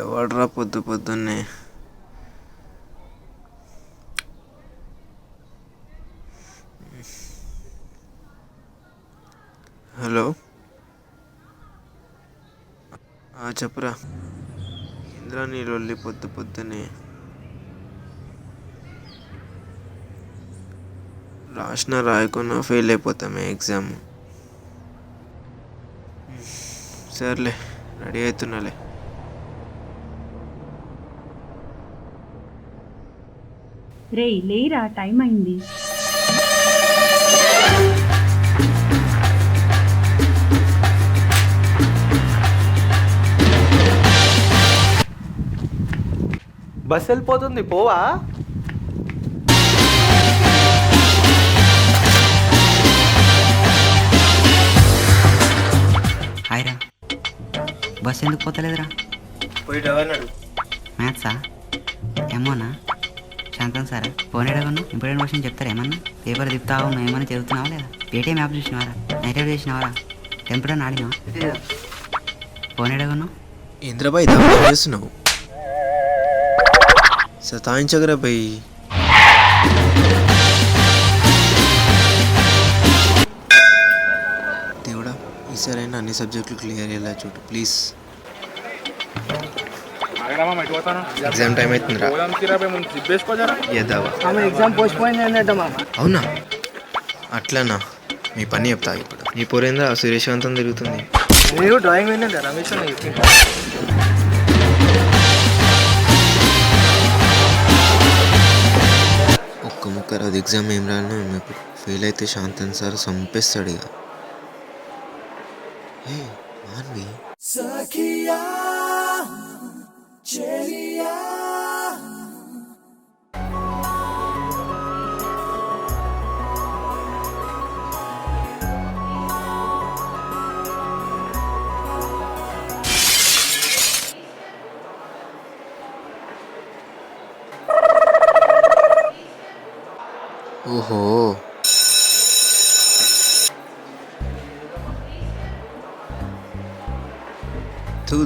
ఎవడ్రా పొద్దు పొద్దున్నే? హలో, చెప్పురా. ఇంద్రా నీ లొల్లి పొద్దు పొద్దున్నే? రాసిన రాయకున్నా ఫెయిల్ అయిపోతామే ఎగ్జామ్. సర్లే, రెడీ అవుతున్నాలే. రేయ్ లేరా, టైం అయింది. బస్ వెళ్ళిపోతుంది, పోవా? హాయ్రా, బస్ ఎందుకు పోతలేదురా? పోయి డ్రైవర్నాడు. మ్యాథ్సా? ఏమోనా? శాంతం సారా ఫోన్ ఎడగను ఇంపార్టెంట్ క్వశ్చన్ చెప్తారా? ఏమన్నా పేపర్ తిప్పుతావు, నువ్వు ఏమన్నా చదువుతున్నావా లేదా? పేటీఎం యాప్ చూసినవారా? నైట్ అవుట్ చేసినవారా? టెంపర్ ఆడినా? ఫోన్ ఎడగను. ఇంద్రబాయ్ దాకా చేస్తున్నావు, సతాయించగరా బై. దేవుడా, ఈసారైనా అన్ని సబ్జెక్టులు క్లియర్ అయ్యేలా చూడు ప్లీజ్. ఎగ్జామ్ టైం అవుతుందిరా. అవునా? అట్లనా? మీ పని చెప్తా ఇప్పుడు. నీ పోరేందా సురేషవంతం తిరుగుతుంది. నేను డ్రాయింగ్ అయినా రమేష్ ఒక్క ముక్కరు అది ఎగ్జామ్ ఏం రాను. ఇప్పుడు ఫెయిల్ అయితే శాంతన్ సార్ చంపేస్తాడు ఇక. హే మాన్వి, ఓహో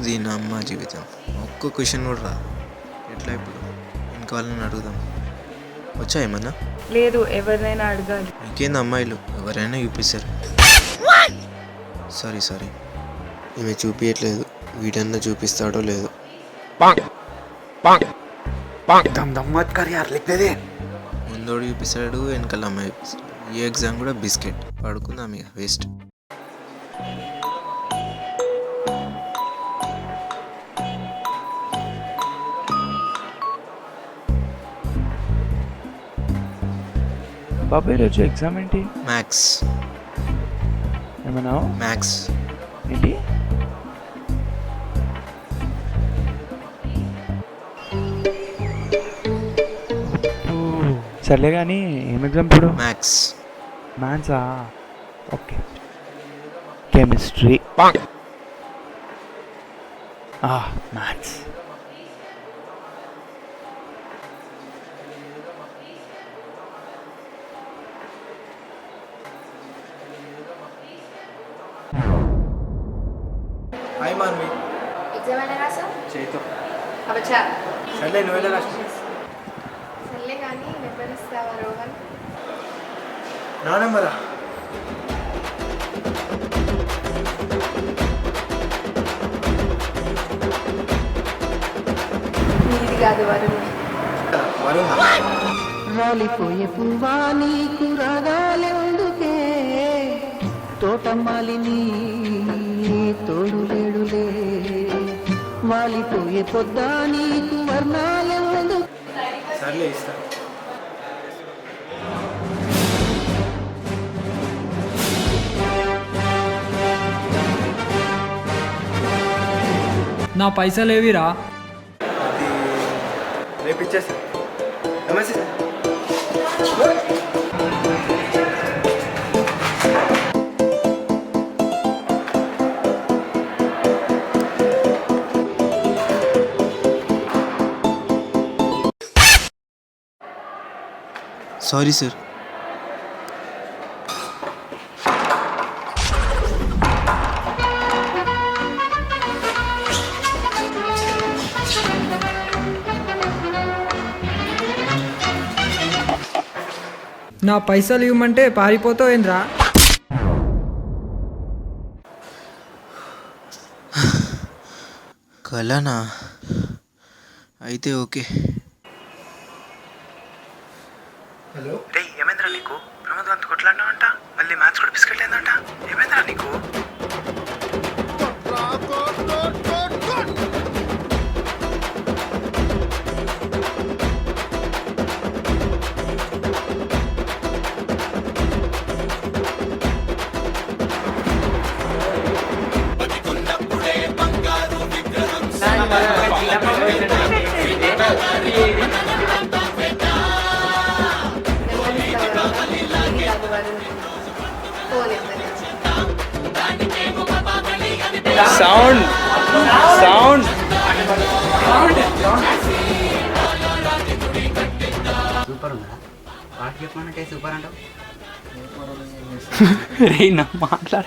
దీని అమ్మ జీవితం. ఒక్క క్వశ్చన్ కూడా రా. ఎట్లా ఇప్పుడు? ఇంకా వాళ్ళని అడుగుదాం. వచ్చా ఏమన్నా? లేదు, ఎవరినైనా అడగాలి. ఇంకేంది, అమ్మాయిలు ఎవరైనా చూపిస్తారు. సారీ, ఈమె చూపించట్లేదు. వీడన్నా చూపిస్తాడో లేదో. ముందోడు చూపిస్తాడు, వెనకాల అమ్మాయి చూపిస్తాడు. ఈ ఎగ్జామ్ కూడా బిస్కెట్. పడుకుందాం ఇక, వేస్ట్. బాబాయ్ రోజు ఎగ్జామ్ ఏంటి? మ్యాథ్స్. ఏమన్నా? మ్యాథ్స్ ఏంటి? సర్లే కానీ ఏం ఎగ్జామ్ ఇప్పుడు? మ్యాథ్స్. మ్యాథ్సా? Okay. Chemistry. Maths. Hi Manvi. Exam ఎలా రాసా? చేతో. అబచ్చా. సర్లే, నువ్వు ఎలా రాసి? సర్లే కానీ నెంబర్ ఇస్తావా రోహన్? నా నెంబరా? నీది కాదు, వరుణ్. రాలిపోయే పువ్వా నీకు రాగాలెందుకే, తోటమాలిని తోడు లేడులే, వాలిపోయే పొద్దా నీకు వర్ణాలెందు. సర్లే, ఇస్తా. నా పైసలు ఏవిరా? అది రేపు ఇచ్చేస్తా. నమస్తే. Sorry sir. నా పైసలు ఇవ్వమంటే పారిపోతావు ఏంద్రా? కలనా? అయితే ఓకే. హలో, రే ఏమైందిరా నీకు? ప్రమోద్ గారితో కొట్లాడినావంట, మళ్ళీ మ్యాథ్స్ కూడా బిస్కెట్ అయిందంట. ఏమైందిరా నీకు? సౌండ్ సౌండ్ సూపర్ ఉందా? వాటి చెప్పమంటే సూపర్ అంటావు. రే నా మాట్లాడ